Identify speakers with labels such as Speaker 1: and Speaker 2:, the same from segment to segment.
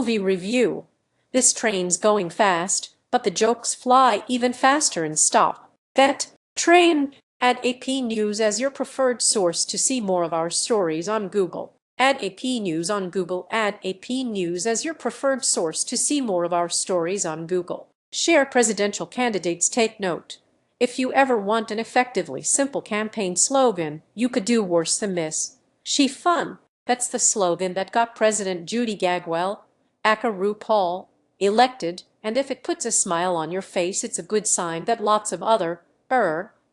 Speaker 1: Movie review. This train's going fast, but the jokes fly even faster and stop. That train. Add AP News as your preferred source to see more of our stories on Google. Add AP News on Google. Add AP News as your preferred source to see more of our stories on Google. Share presidential candidates. Take note. If you ever want an effectively simple campaign slogan, you could do worse than this. She fun. That's the slogan that got President Judy Gagwell, aka RuPaul, elected, and if it puts a smile on your face, it's a good sign that lots of other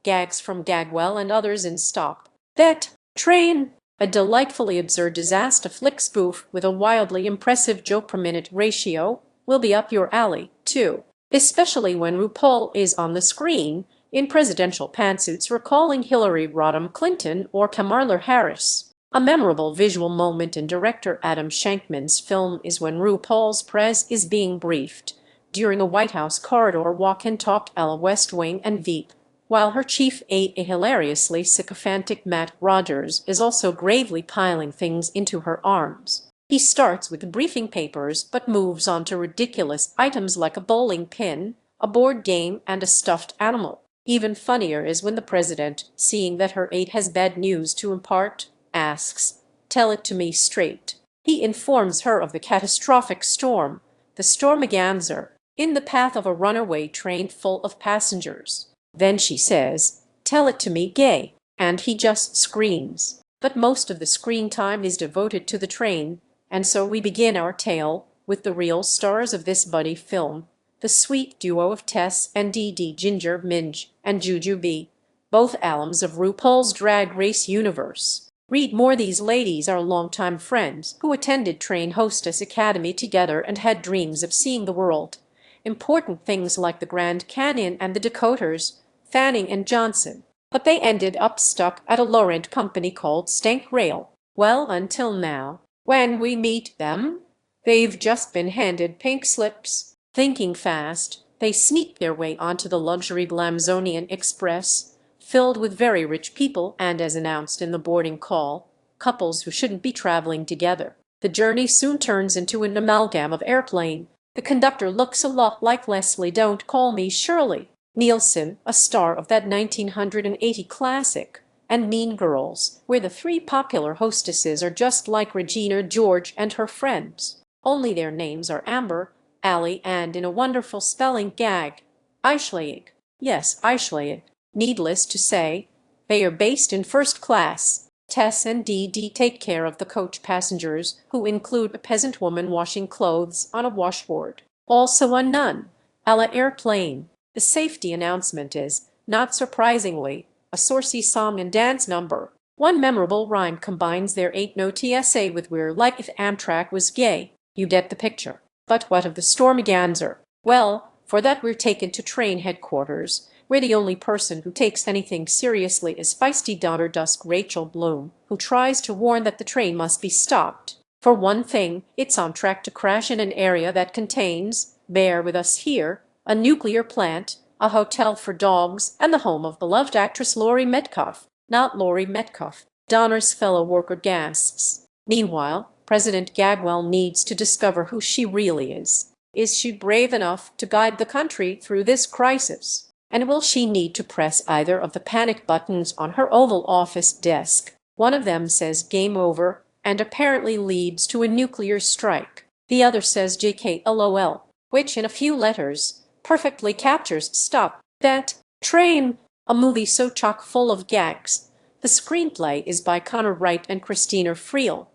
Speaker 1: gags from Gagwell and others in stock. That train. A delightfully absurd disaster flick spoof with a wildly impressive joke per minute ratio will be up your alley, too, especially when RuPaul is on the screen in presidential pantsuits recalling Hillary Rodham Clinton or Kamala Harris. A memorable visual moment in director Adam Shankman's film is when RuPaul's prez is being briefed during a White House corridor walk-and-talk a la West Wing and Veep, while her chief aide, a hilariously sycophantic Matt Rogers, is also gravely piling things into her arms. He starts with the briefing papers but moves on to ridiculous items like a bowling pin, a board game, and a stuffed animal. Even funnier is when the president, seeing that her aide has bad news to impart, asks, "Tell it to me straight." He informs her of the catastrophic storm, the stormaganzer, in the path of a runaway train full of passengers. Then she says, "Tell it to me, gay," and he just screams. But most of the screen time is devoted to the train, and so we begin our tale with the real stars of this buddy film, the sweet duo of Tess and Dee Ginger Minge and Juju B, both alums of RuPaul's Drag Race universe. Read more. These ladies are longtime friends who attended Train Hostess Academy together and had dreams of seeing the world. Important things like the Grand Canyon and the Dakotas, Fanning and Johnson. But they ended up stuck at a low-rent company called Stank Rail. Well, until now. When we meet them, they've just been handed pink slips. Thinking fast, they sneak their way onto the luxury Glamzonian Express, filled with very rich people and, as announced in the boarding call, couples who shouldn't be traveling together. The journey soon turns into an amalgam of airplane. The conductor looks a lot like Leslie Don't Call Me Shirley Nielsen, a star of that 1980 classic, and Mean Girls, where the three popular hostesses are just like Regina George and her friends. Only their names are Amber, Allie, and, in a wonderful spelling gag, Eichleig. Yes, Eichleig. Needless to say, they are based in first class. Tess and Dee take care of the coach passengers, who include a peasant woman washing clothes on a washboard. Also a nun, a la airplane. The safety announcement is, not surprisingly, a saucy song and dance number. One memorable rhyme combines "There ain't no TSA" with "We're like if Amtrak was gay." You get the picture. But what of the stormaganzer? Well, for that we're taken to train headquarters, where the only person who takes anything seriously is feisty Donner Dusk Rachel Bloom, who tries to warn that the train must be stopped. For one thing, it's on track to crash in an area that contains, bear with us here, a nuclear plant, a hotel for dogs, and the home of beloved actress Laurie Metcalf. Not Laurie Metcalf, Donner's fellow worker gasps. Meanwhile, President Gagwell needs to discover who she really is. Is she brave enough to guide the country through this crisis? And will she need to press either of the panic buttons on her Oval Office desk? One of them says "Game over" and apparently leads to a nuclear strike. The other says "JK LOL," which in a few letters perfectly captures "Stop That Train," a movie so chock full of gags. The screenplay is by Connor Wright and Christina Friel,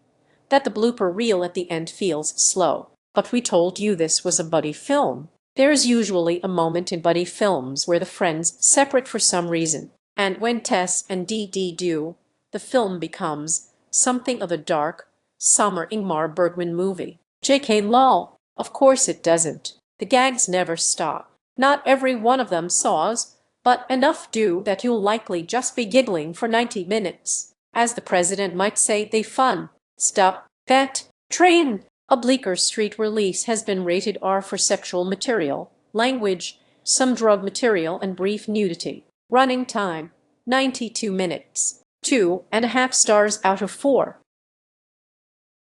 Speaker 1: that the blooper reel at the end feels slow. But we told you this was a buddy film. There is usually a moment in buddy films where the friends separate for some reason, and when Tess and Dee do, the film becomes something of a dark, somber Ingmar Bergman movie. JK lol. Of course it doesn't. The gags never stop. Not every one of them saws, but enough do that you'll likely just be giggling for 90 minutes. As the president might say, they fun. Stop that train. A Bleecker Street release has been rated R for sexual material, language, some drug material, and brief nudity. Running time, 92 minutes. 2.5 stars out of 4.